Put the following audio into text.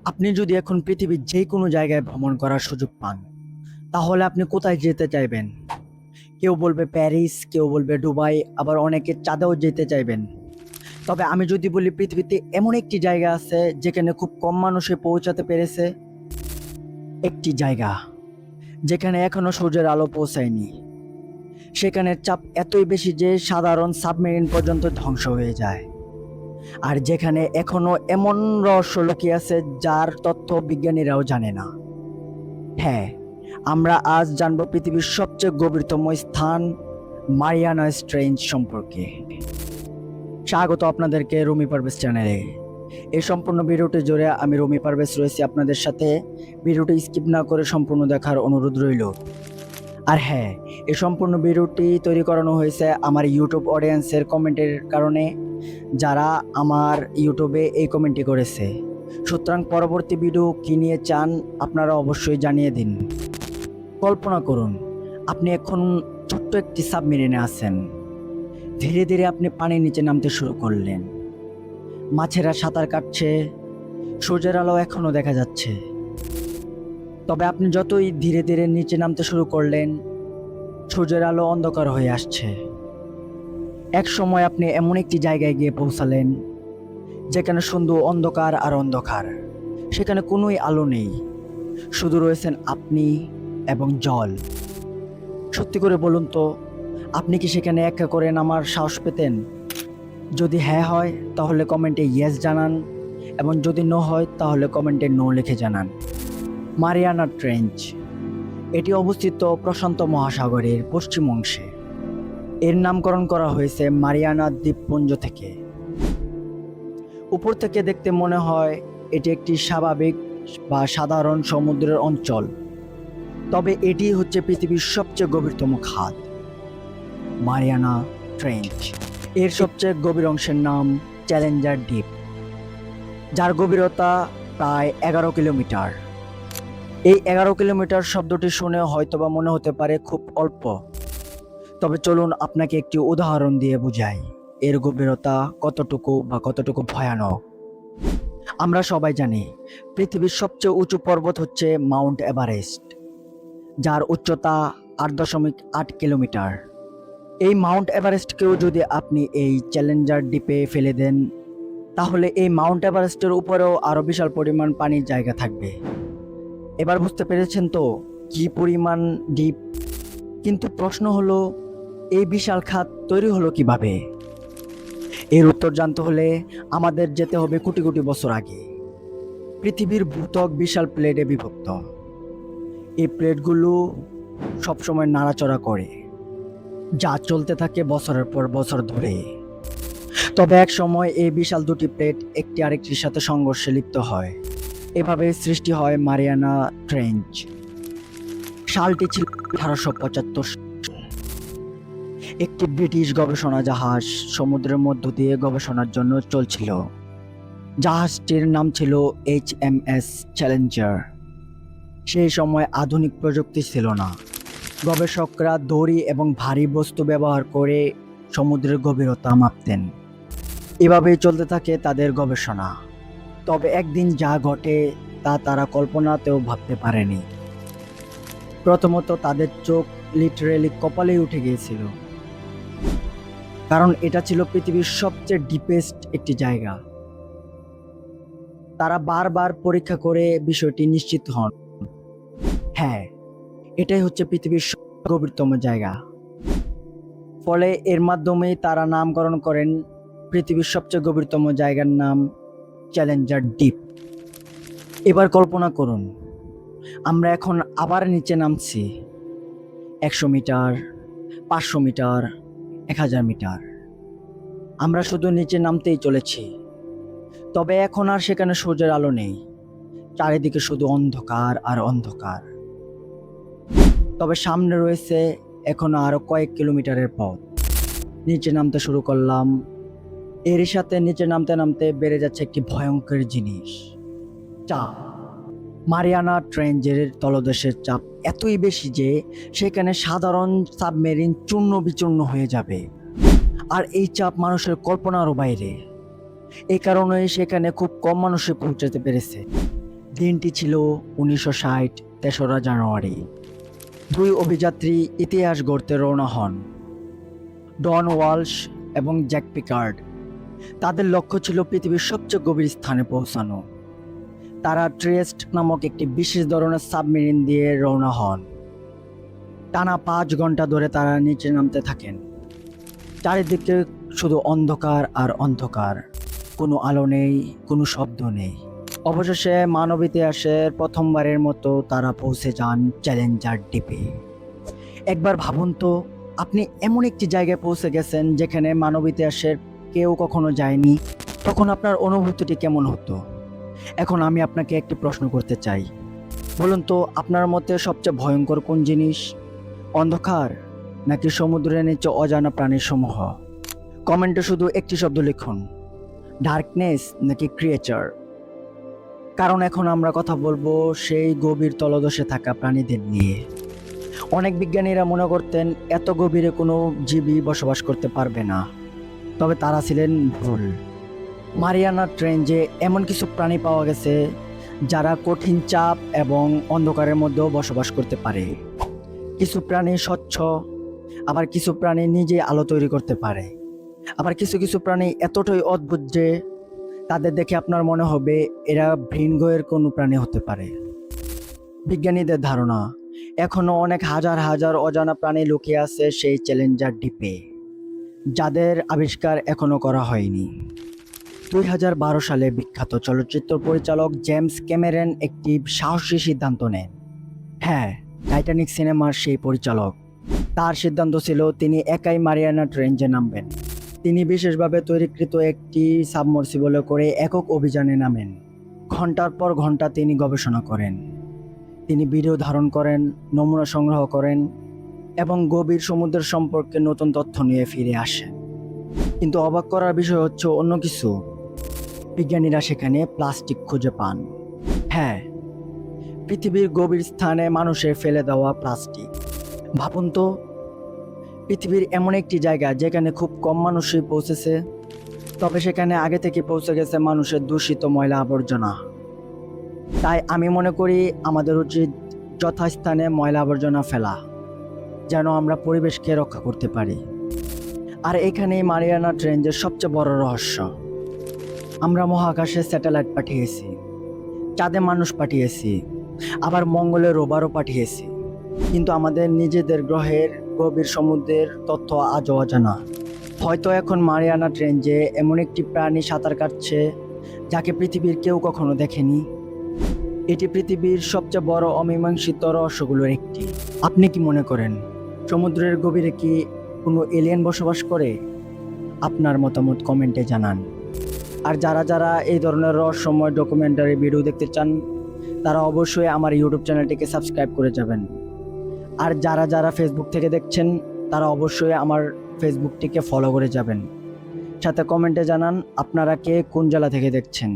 আপনি যদি এখন পৃথিবীর যে কোনো জায়গায় ভ্রমণ করার সুযোগ পান, তাহলে আপনি কোথায় যেতে চাইবেন? কেউ বলবে প্যারিস, কেউ বলবে দুবাই, আবার অনেকে চাঁদেও যেতে চাইবেন। তবে আমি যদি বলি পৃথিবীতে এমন একটি জায়গা আছে যেখানে খুব কম মানুষে পৌঁছাতে পেরেছে। একটি জায়গা যেখানে এখনো সূর্যের আলো পৌঁছায়নি। সেখানের চাপ এতই বেশি যে সাধারণ সাবমেরিন পর্যন্ত ধ্বংস হয়ে যায়। আর যেখানে এখনো এমন রহস্য লুকিয়ে আছে যার তথ্য বিজ্ঞানীরাও জানে না। হ্যাঁ, আমরা আজ জানব পৃথিবীর সবচেয়ে গভীরতম স্থান মারিয়ানা ট্রেঞ্চ সম্পর্কে। স্বাগত আপনাদেরকে রুমি পারভেজ চ্যানেলে। এই সম্পূর্ণ ভিডিওটি জুড়ে আমি রুমি পারভেজ রয়েছি আপনাদের সাথে। ভিডিওটি স্কিপ না করে সম্পূর্ণ দেখার অনুরোধ রইল। আর হ্যাঁ, এই সম্পূর্ণ ভিডিওটি তৈরি করানো হয়েছে আমার ইউটিউব অডিয়েন্সের কমেন্টের কারণে, যারা আমার ইউটিউবে এই কমেন্টটি করেছে। সুতরাং পরবর্তী ভিডিও কী নিয়ে চান আপনারা অবশ্যই জানিয়ে দিন। কল্পনা করুন, আপনি এখন ছোট্ট একটি সাবমেরিনে আছেন। ধীরে ধীরে আপনি পানির নিচে নামতে শুরু করলেন। মাছেরা সাঁতার কাটছে, সূর্যের আলো এখনও দেখা যাচ্ছে। তবে আপনি যতই ধীরে ধীরে নিচে নামতে শুরু করলেন, সূর্যের আলো অন্ধকার হয়ে আসছে। এক সময় আপনি এমন একটি জায়গায় গিয়ে পৌঁছালেন যেখানে শুধু অন্ধকার আর অন্ধকার। সেখানে কোনোই আলো নেই, শুধু রয়েছেন আপনি এবং জল। সত্যি করে বলুন তো, আপনি কি সেখানে একা করে নামার সাহস পেতেন? যদি হ্যাঁ হয় তাহলে কমেন্টে ইয়েস জানান, এবং যদি নো হয় তাহলে কমেন্টে নো লিখে জানান। মারিয়ানা ট্রেঞ্চ এটি অবস্থিত প্রশান্ত মহাসাগরের পশ্চিম অংশে। এর নামকরণ করা হয়েছে মারিয়ানা দ্বীপপুঞ্জ থেকে। উপর থেকে দেখতে মনে হয় এটি একটি স্বাভাবিক বা সাধারণ সমুদ্রের অঞ্চল, তবে এটি হচ্ছে পৃথিবীর সবচেয়ে গভীরতম খাত, মারিয়ানা ট্রেঞ্চ। এর সবচেয়ে গভীর অংশের নাম চ্যালেঞ্জার দ্বীপ, যার গভীরতা প্রায় 11 কিলোমিটার। এই 11 কিলোমিটার শব্দটি শুনে হয়তোবা মনে হতে পারে খুব অল্প, তবে চলুন আপনাকে একটি উদাহরণ দিয়ে বুঝাই এর গভীরতা কতটুকু ভয়ানক। আমরা সবাই জানি পৃথিবীর সবচেয়ে উঁচু পর্বত হচ্ছে মাউন্ট এভারেস্ট, যার উচ্চতা 8.8 কিলোমিটার। এই মাউন্ট এভারেস্টকেও যদি আপনি এই চ্যালেঞ্জার দ্বীপে ফেলে দেন, তাহলে এই মাউন্ট এভারেস্টের উপরেও আরও বিশাল পরিমাণ পানির জায়গা থাকবে। এবার বুঝতে পেরেছেন তো কি পরিমাণ দ্বীপ? কিন্তু প্রশ্ন হলো, এই বিশাল খাত তৈরি হলো কিভাবে? এর উত্তর জানতে হলে আমাদের যেতে হবে কোটি কোটি বছর আগে। পৃথিবীর ভূত্বক বিশাল প্লেটে বিভক্ত। এই প্লেটগুলো সবসময় নাড়াচড়া করে, যা চলতে থাকে বছরের পর বছর ধরে। তবে এক সময় এই বিশাল দুটি প্লেট একটি আরেকটির সাথে সংঘর্ষে লিপ্ত হয়। এভাবে সৃষ্টি হয় মারিয়ানা ট্রেঞ্চ। সালটি ছিল 1875। একটি ব্রিটিশ গবেষণা জাহাজ সমুদ্রের মধ্য দিয়ে গবেষণার জন্য চলছিল। জাহাজটির নাম ছিল HMS চ্যালেঞ্জার। সেই সময় আধুনিক প্রযুক্তি ছিল না। গবেষকরা দড়ি এবং ভারী বস্তু ব্যবহার করে সমুদ্রের গভীরতা মাপতেন। এভাবেই চলতে থাকে তাদের গবেষণা। তবে একদিন যা ঘটে তা তারা কল্পনাতেও ভাবতে পারেনি। প্রথমত, তাদের চোখ লিটারেলি কপালেই উঠে গিয়েছিল, কারণ এটা ছিল পৃথিবীর সবচেয়ে ডিপেস্ট একটি জায়গা। তারা বারবার পরীক্ষা করে বিষয়টি নিশ্চিত হন। হ্যাঁ, এটাই হচ্ছে পৃথিবীর সবচেয়ে গভীরতম জায়গা। ফলে এর মাধ্যমেই তারা নামকরণ করেন পৃথিবীর সবচেয়ে গভীরতম জায়গার নাম চ্যালেঞ্জার দ্বীপ। এবার কল্পনা করুন, আমরা এখন আবার নিচে নামছি। 100 মিটার, 500 মিটার, 1000 মিটার। আমরা শুধু নিচে নামতেই চলেছি। তবে এখন আর সেখানে সূর্যের আলো নেই, চারিদিকে শুধু অন্ধকার আর অন্ধকার। তবে সামনে রয়েছে এখনো আরো কয়েক কিলোমিটারের পথ। নিচে নামতে শুরু করলাম। এর সাথে নিচে নামতে নামতে বেড়ে যাচ্ছে একটি ভয়ঙ্কর জিনিস, চাপ। মারিয়ানা ট্রেঞ্চের তলদেশের চাপ এতই বেশি যে সেখানে সাধারণ সাবমেরিন চূর্ণ বিচূর্ণ হয়ে যাবে। আর এই চাপ মানুষের কল্পনারও বাইরে। এই কারণে সেখানে খুব কম মানুষে পৌঁছাতে পেরেছে। দিনটি ছিল 1960 তেসরা জানুয়ারি। দুই অভিযাত্রী ইতিহাস গড়তে রওনা হন, ডন ওয়ালশ এবং জ্যাক পিকার্ড। তাদের লক্ষ্য ছিল পৃথিবীর সবচেয়ে গভীর স্থানে পৌঁছানো। তারা ট্রেস্ট নামক একটি বিশেষ ধরনের সাবমেরিন দিয়ে রওনা হন। টানা 5 ঘন্টা ধরে তারা নিচে নামতে থাকেন। চারিদিকে শুধু অন্ধকার আর অন্ধকার, কোনো আলো নেই, কোনো শব্দ নেই। অবশেষে মানব ইতিহাসের প্রথমবারের মতো তারা পৌঁছে যান চ্যালেঞ্জার দ্বীপে। একবার ভাবুন তো, আপনি এমন একটি জায়গায় পৌঁছে গেছেন যেখানে মানব ইতিহাসের কেউ কখনো যায়নি, তখন আপনার অনুভূতিটি কেমন হতো? এখন আমি আপনাকে একটি প্রশ্ন করতে চাই। বলুন তো, আপনার মতে সবচেয়ে ভয়ঙ্কর কোন জিনিস? অন্ধকার নাকি সমুদ্রের নিচে অজানা প্রাণীর সমূহ? কমেন্টে শুধু একটি শব্দ লিখুন, ডার্কনেস নাকি ক্রিয়েচার। কারণ এখন আমরা কথা বলবো সেই গভীর তলদেশে থাকা প্রাণীদের নিয়ে। অনেক বিজ্ঞানীরা মনে করতেন এত গভীরে কোনো জীবই বসবাস করতে পারবে না, তবে তারা ছিলেন ভুল। মারিয়ানা ট্রেঞ্জে এমন কিছু প্রাণী পাওয়া গেছে যারা কঠিন চাপ এবং অন্ধকারের মধ্যেও বসবাস করতে পারে। কিছু প্রাণী স্বচ্ছ, আবার কিছু প্রাণী নিজে আলো তৈরি করতে পারে। আবার কিছু কিছু প্রাণী এতটাই অদ্ভুত যে তাদের দেখে আপনার মনে হবে এরা ভিনগ্রহের কোনো প্রাণী হতে পারে। বিজ্ঞানীদের ধারণা, এখনো অনেক হাজার হাজার অজানা প্রাণী লুকিয়ে আছে সেই চ্যালেঞ্জার দ্বীপে, যাদের আবিষ্কার এখনো করা হয়নি। 2012 সালে বিখ্যাত চলচ্চিত্র পরিচালক জেমস ক্যামেরন একটি সাহসী সিদ্ধান্ত নেন। হ্যাঁ, টাইটানিক সিনেমার সেই পরিচালক। তার সিদ্ধান্ত ছিল তিনি একাই মারিয়ানা ট্রেঞ্জে নামবেন। তিনি বিশেষভাবে তৈরিকৃত একটি সাবমার্সিবলে করে একক অভিযানে নামেন। ঘন্টার পর ঘন্টা তিনি গবেষণা করেন, তিনি ভিডিও ধারণ করেন, নমুনা সংগ্রহ করেন এবং গভীর সমুদ্রের সম্পর্কে নতুন তথ্য নিয়ে ফিরে আসেন। কিন্তু অবাক করার বিষয় হচ্ছে অন্য কিছু। বিজ্ঞানীরা সেখানে প্লাস্টিক খুঁজে পান। হ্যাঁ, পৃথিবীর গভীর স্থানে মানুষের ফেলে দেওয়া প্লাস্টিক। ভাবুন তো, পৃথিবীর এমন একটি জায়গা যেখানে খুব কম মানুষই পৌঁছেছে, তবে সেখানে আগে থেকে পৌঁছে গেছে মানুষের দূষিত ময়লা আবর্জনা। তাই আমি মনে করি আমাদের উচিত যথাস্থানে ময়লা আবর্জনা ফেলা, যেন আমরা পরিবেশকে রক্ষা করতে পারি। আর এখানেই মারিয়ানা ট্রেঞ্জের সবচেয়ে বড় রহস্য। আমরা মহাকাশে স্যাটেলাইট পাঠিয়েছি, চাঁদে মানুষ পাঠিয়েছি, আবার মঙ্গলে রোভারও পাঠিয়েছি, কিন্তু আমাদের নিজেদের গ্রহের গভীর সমুদ্রের তথ্য আজও অজানা। হয়তো এখন মারিয়ানা ট্রেঞ্জে এমন একটি প্রাণী সাঁতার কাটছে যাকে পৃথিবীর কেউ কখনো দেখেনি। এটি পৃথিবীর সবচেয়ে বড় অমীমাংসিত রহস্যগুলোর একটি। আপনি কি মনে করেন সমুদ্রের গভীরে কি কোনো এলিয়েন বসবাস করে? আপনার মতামত কমেন্টে জানান। আর যারা যারা এই ধরনের রহস্যময় ডকুমেন্টারি ভিডিও দেখতে চান তারা অবশ্যই আমার ইউটিউব চ্যানেলটিকে সাবস্ক্রাইব করে যাবেন। আর যারা যারা ফেসবুক থেকে দেখছেন তারা অবশ্যই আমার ফেসবুকটিকে ফলো করে যাবেন। সাথে কমেন্টে জানান আপনারা কে কোন জেলা থেকে দেখছেন।